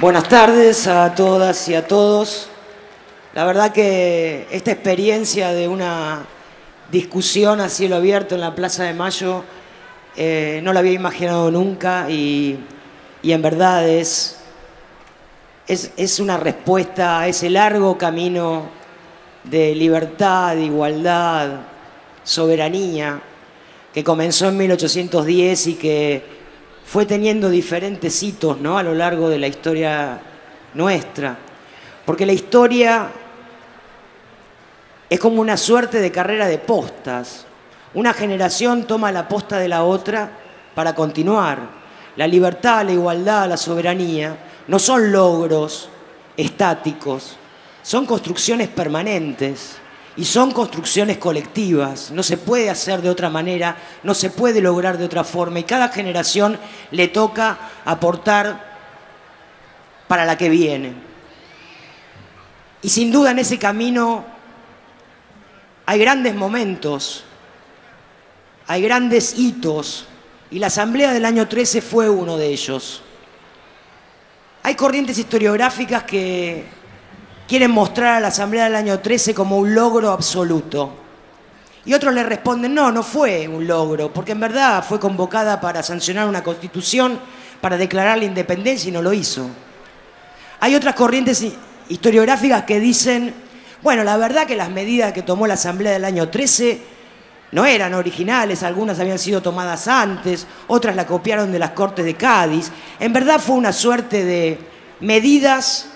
Buenas tardes a todas y a todos. La verdad que esta experiencia de una discusión a cielo abierto en la Plaza de Mayo no la había imaginado nunca y en verdad es una respuesta a ese largo camino de libertad, de igualdad, soberanía que comenzó en 1810 y que fue teniendo diferentes hitos, ¿no?, a lo largo de la historia nuestra. Porque la historia es como una suerte de carrera de postas. Una generación toma la posta de la otra para continuar. La libertad, la igualdad, la soberanía no son logros estáticos, son construcciones permanentes. Y son construcciones colectivas, no se puede hacer de otra manera, no se puede lograr de otra forma y cada generación le toca aportar para la que viene. Y sin duda en ese camino hay grandes momentos, hay grandes hitos y la Asamblea del año 13 fue uno de ellos. Hay corrientes historiográficas que quieren mostrar a la Asamblea del año 13 como un logro absoluto. Y otros le responden, no, no fue un logro, porque en verdad fue convocada para sancionar una constitución, para declarar la independencia y no lo hizo. Hay otras corrientes historiográficas que dicen, bueno, la verdad que las medidas que tomó la Asamblea del año 13 no eran originales, algunas habían sido tomadas antes, otras la copiaron de las Cortes de Cádiz. En verdad fue una suerte de medidas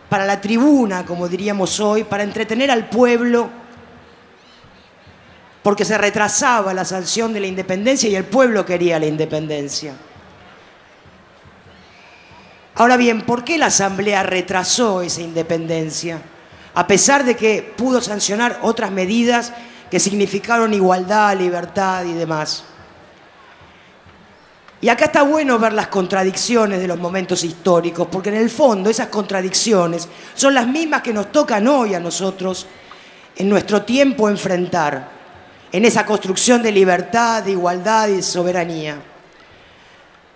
para la tribuna, como diríamos hoy, para entretener al pueblo, porque se retrasaba la sanción de la independencia y el pueblo quería la independencia. Ahora bien, ¿por qué la Asamblea retrasó esa independencia? A pesar de que pudo sancionar otras medidas que significaron igualdad, libertad y demás. Y acá está bueno ver las contradicciones de los momentos históricos, porque en el fondo esas contradicciones son las mismas que nos tocan hoy a nosotros en nuestro tiempo enfrentar, en esa construcción de libertad, de igualdad y de soberanía.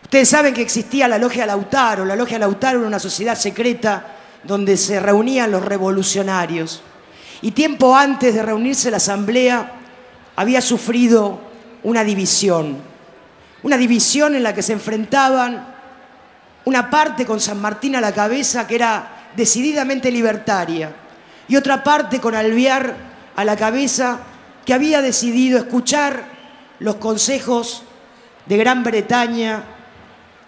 Ustedes saben que existía la Logia Lautaro. La Logia Lautaro era una sociedad secreta donde se reunían los revolucionarios. Y tiempo antes de reunirse la Asamblea había sufrido una división. Una división en la que se enfrentaban una parte con San Martín a la cabeza, que era decididamente libertaria, y otra parte con Alvear a la cabeza, que había decidido escuchar los consejos de Gran Bretaña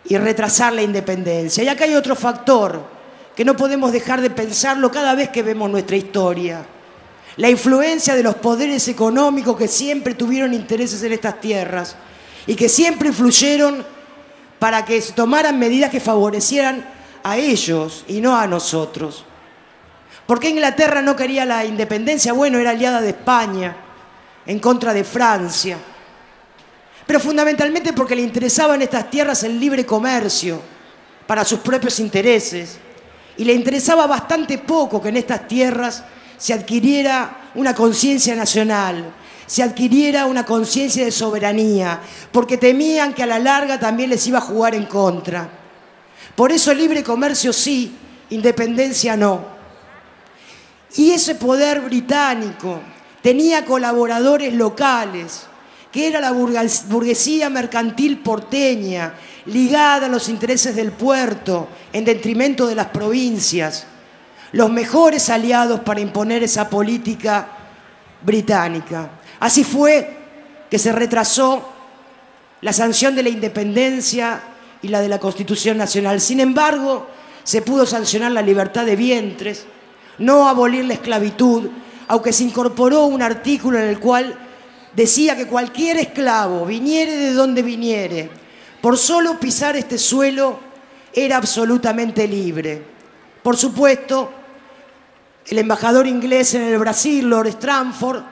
y retrasar la independencia. Y acá hay otro factor que no podemos dejar de pensarlo cada vez que vemos nuestra historia. La influencia de los poderes económicos que siempre tuvieron intereses en estas tierras y que siempre influyeron para que se tomaran medidas que favorecieran a ellos y no a nosotros. ¿Por qué Inglaterra no quería la independencia? Bueno, era aliada de España, en contra de Francia. Pero fundamentalmente porque le interesaba en estas tierras el libre comercio para sus propios intereses. Y le interesaba bastante poco que en estas tierras se adquiriera una conciencia nacional, se adquiriera una conciencia de soberanía, porque temían que a la larga también les iba a jugar en contra. Por eso libre comercio sí, independencia no. Y ese poder británico tenía colaboradores locales, que era la burguesía mercantil porteña, ligada a los intereses del puerto, en detrimento de las provincias, los mejores aliados para imponer esa política británica. Así fue que se retrasó la sanción de la independencia y la de la Constitución Nacional. Sin embargo, se pudo sancionar la libertad de vientres, no abolir la esclavitud, aunque se incorporó un artículo en el cual decía que cualquier esclavo, viniere de donde viniere, por solo pisar este suelo, era absolutamente libre. Por supuesto, el embajador inglés en el Brasil, Lord Stranford,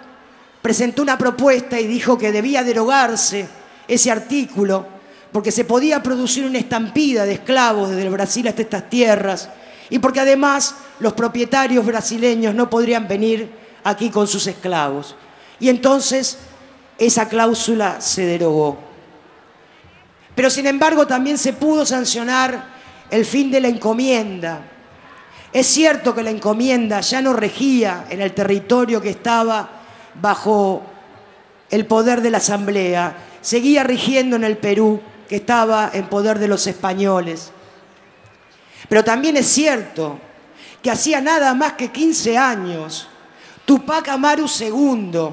presentó una propuesta y dijo que debía derogarse ese artículo porque se podía producir una estampida de esclavos desde el Brasil hasta estas tierras y porque además los propietarios brasileños no podrían venir aquí con sus esclavos. Y entonces esa cláusula se derogó. Pero sin embargo también se pudo sancionar el fin de la encomienda. Es cierto que la encomienda ya no regía en el territorio que estaba bajo el poder de la Asamblea, seguía rigiendo en el Perú, que estaba en poder de los españoles. Pero también es cierto que hacía nada más que 15 años, Tupac Amaru II,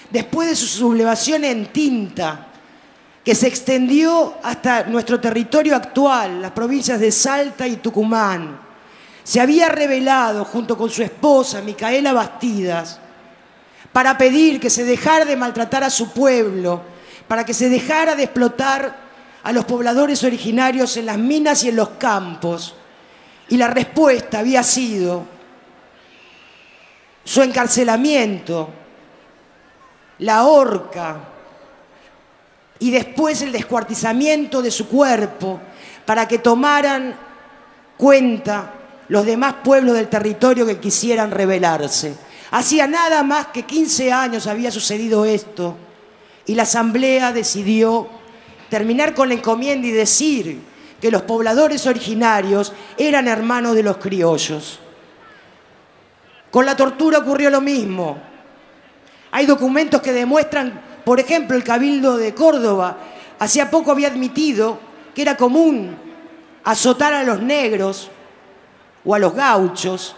después de su sublevación en Tinta, que se extendió hasta nuestro territorio actual, las provincias de Salta y Tucumán, se había rebelado junto con su esposa, Micaela Bastidas, para pedir que se dejara de maltratar a su pueblo, para que se dejara de explotar a los pobladores originarios en las minas y en los campos. Y la respuesta había sido su encarcelamiento, la horca y después el descuartizamiento de su cuerpo para que tomaran cuenta los demás pueblos del territorio que quisieran rebelarse. Hacía nada más que 15 años había sucedido esto y la Asamblea decidió terminar con la encomienda y decir que los pobladores originarios eran hermanos de los criollos. Con la tortura ocurrió lo mismo. Hay documentos que demuestran, por ejemplo, el Cabildo de Córdoba hacía poco había admitido que era común azotar a los negros o a los gauchos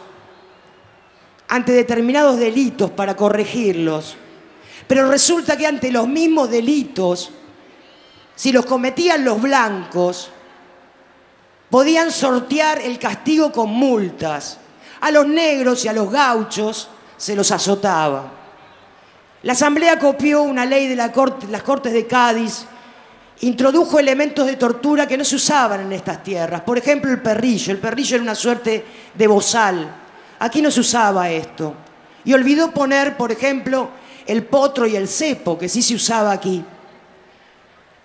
ante determinados delitos para corregirlos. Pero resulta que ante los mismos delitos, si los cometían los blancos, podían sortear el castigo con multas. A los negros y a los gauchos se los azotaba. La Asamblea copió una ley de las Cortes de Cádiz, introdujo elementos de tortura que no se usaban en estas tierras. Por ejemplo, el perrillo. El perrillo era una suerte de bozal. Aquí no se usaba esto. Y olvidó poner, por ejemplo, el potro y el cepo, que sí se usaba aquí.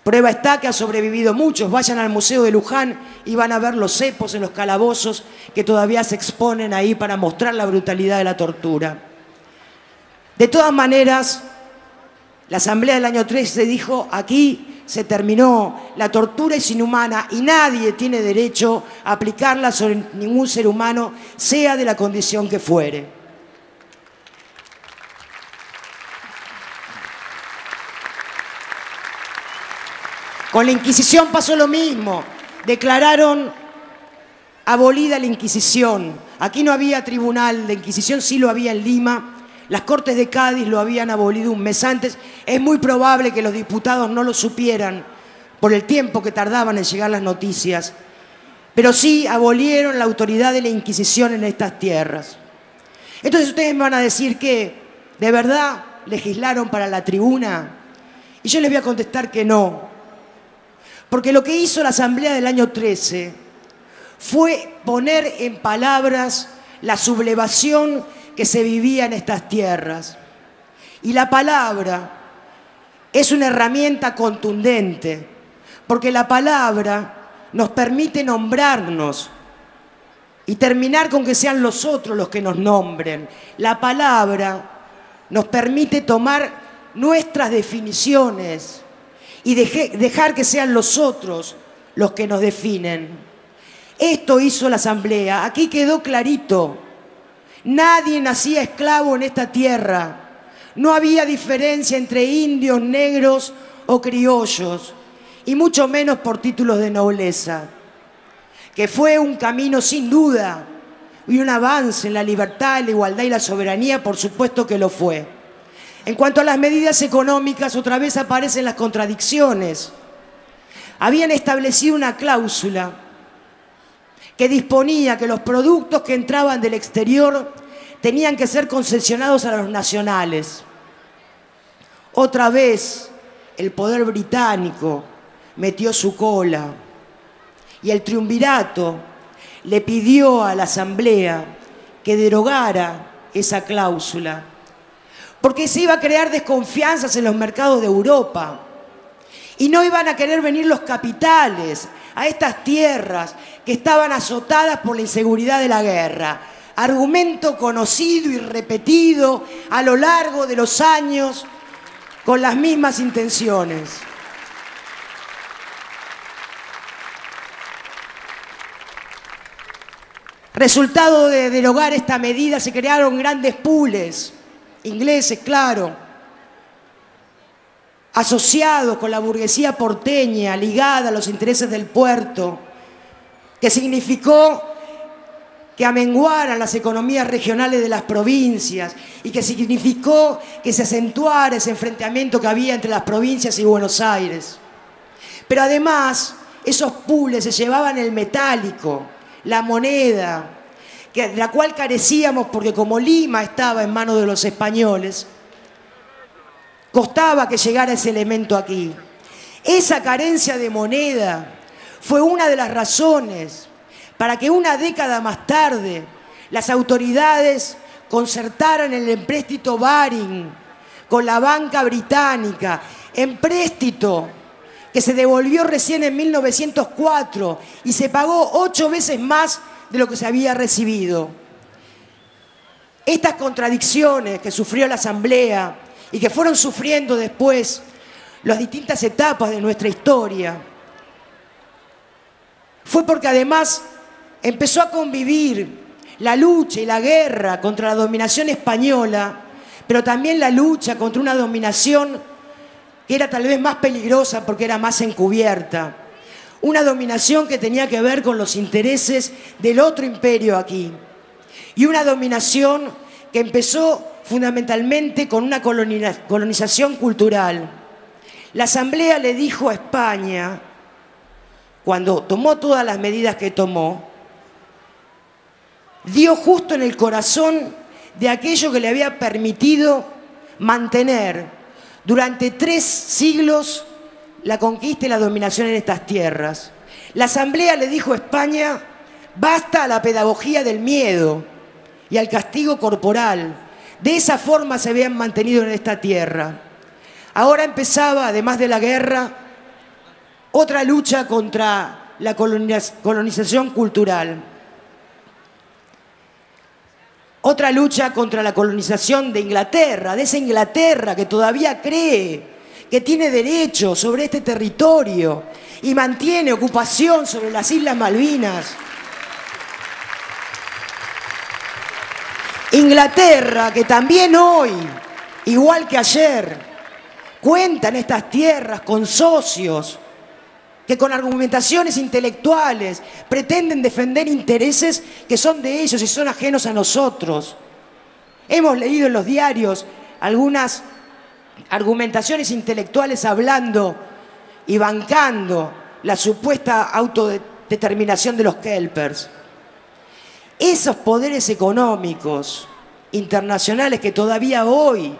Prueba está que ha sobrevivido muchos. Vayan al Museo de Luján y van a ver los cepos en los calabozos que todavía se exponen ahí para mostrar la brutalidad de la tortura. De todas maneras, la Asamblea del año 13 dijo: aquí se terminó, la tortura es inhumana y nadie tiene derecho a aplicarla sobre ningún ser humano, sea de la condición que fuere. Con la Inquisición pasó lo mismo. Declararon abolida la Inquisición. Aquí no había tribunal de Inquisición, sí lo había en Lima. Las Cortes de Cádiz lo habían abolido un mes antes. Es muy probable que los diputados no lo supieran por el tiempo que tardaban en llegar las noticias. Pero sí abolieron la autoridad de la Inquisición en estas tierras. Entonces ustedes me van a decir que, ¿de verdad legislaron para la tribuna? Y yo les voy a contestar que no. Porque lo que hizo la Asamblea del año 13 fue poner en palabras la sublevación que se vivía en estas tierras. Y la palabra es una herramienta contundente, porque la palabra nos permite nombrarnos y terminar con que sean los otros los que nos nombren. La palabra nos permite tomar nuestras definiciones y dejar que sean los otros los que nos definen. Esto hizo la Asamblea. Aquí quedó clarito. Nadie nacía esclavo en esta tierra. No había diferencia entre indios, negros o criollos, y mucho menos por títulos de nobleza. Que fue un camino sin duda y un avance en la libertad, la igualdad y la soberanía, por supuesto que lo fue. En cuanto a las medidas económicas, otra vez aparecen las contradicciones. Habían establecido una cláusula que disponía que los productos que entraban del exterior tenían que ser concesionados a los nacionales. Otra vez el poder británico metió su cola y el triunvirato le pidió a la Asamblea que derogara esa cláusula, porque se iba a crear desconfianzas en los mercados de Europa y no iban a querer venir los capitales a estas tierras que estaban azotadas por la inseguridad de la guerra. Argumento conocido y repetido a lo largo de los años con las mismas intenciones. Resultado de derogar esta medida se crearon grandes pools, ingleses, claro, asociados con la burguesía porteña, ligada a los intereses del puerto, que significó que amenguaran las economías regionales de las provincias y que significó que se acentuara ese enfrentamiento que había entre las provincias y Buenos Aires. Pero además, esos pools se llevaban el metálico, la moneda, de la cual carecíamos porque como Lima estaba en manos de los españoles, costaba que llegara ese elemento aquí. Esa carencia de moneda fue una de las razones para que una década más tarde las autoridades concertaran el empréstito Baring con la banca británica, empréstito que se devolvió recién en 1904 y se pagó 8 veces más de lo que se había recibido. Estas contradicciones que sufrió la Asamblea y que fueron sufriendo después las distintas etapas de nuestra historia, fue porque además empezó a convivir la lucha y la guerra contra la dominación española, pero también la lucha contra una dominación que era tal vez más peligrosa porque era más encubierta. Una dominación que tenía que ver con los intereses del otro imperio aquí. Y una dominación que empezó fundamentalmente con una colonización cultural. La Asamblea le dijo a España, cuando tomó todas las medidas que tomó, dio justo en el corazón de aquello que le había permitido mantener durante 3 siglos la conquista y la dominación en estas tierras. La Asamblea le dijo a España, basta a la pedagogía del miedo y al castigo corporal. De esa forma se habían mantenido en esta tierra. Ahora empezaba, además de la guerra, otra lucha contra la colonización cultural. Otra lucha contra la colonización de Inglaterra, de esa Inglaterra que todavía cree que tiene derecho sobre este territorio y mantiene ocupación sobre las Islas Malvinas. Inglaterra que también hoy, igual que ayer, cuenta en estas tierras con socios que con argumentaciones intelectuales pretenden defender intereses que son de ellos y son ajenos a nosotros. Hemos leído en los diarios algunas argumentaciones intelectuales hablando y bancando la supuesta autodeterminación de los kelpers. Esos poderes económicos internacionales que todavía hoy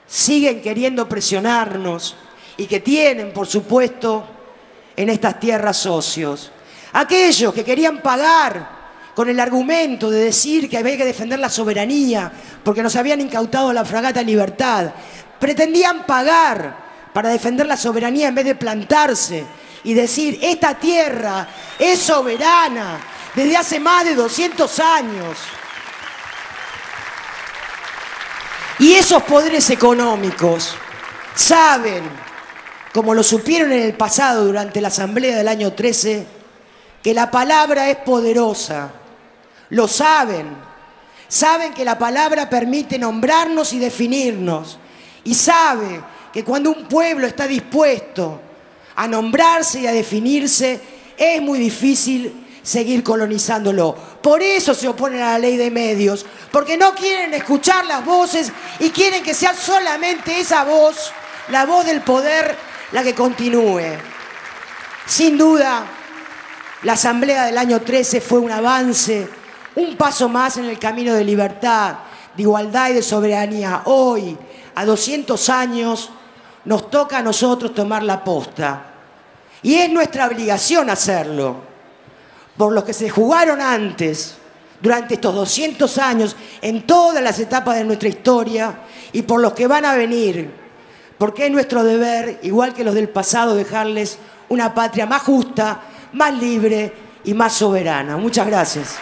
siguen queriendo presionarnos y que tienen, por supuesto, en estas tierras socios. Aquellos que querían pagar con el argumento de decir que había que defender la soberanía porque nos habían incautado la fragata Libertad, pretendían pagar para defender la soberanía en vez de plantarse y decir, esta tierra es soberana desde hace más de 200 años. Y esos poderes económicos saben, como lo supieron en el pasado durante la Asamblea del año 13, que la palabra es poderosa. Lo saben. Saben que la palabra permite nombrarnos y definirnos. Y sabe que cuando un pueblo está dispuesto a nombrarse y a definirse, es muy difícil seguir colonizándolo. Por eso se oponen a la ley de medios, porque no quieren escuchar las voces y quieren que sea solamente esa voz, la voz del poder, la que continúe. Sin duda, la Asamblea del año 13 fue un avance, un paso más en el camino de libertad, de igualdad y de soberanía. Hoy, a 200 años, nos toca a nosotros tomar la posta. Y es nuestra obligación hacerlo. Por los que se jugaron antes, durante estos 200 años, en todas las etapas de nuestra historia, y por los que van a venir. Porque es nuestro deber, igual que los del pasado, dejarles una patria más justa, más libre y más soberana. Muchas gracias.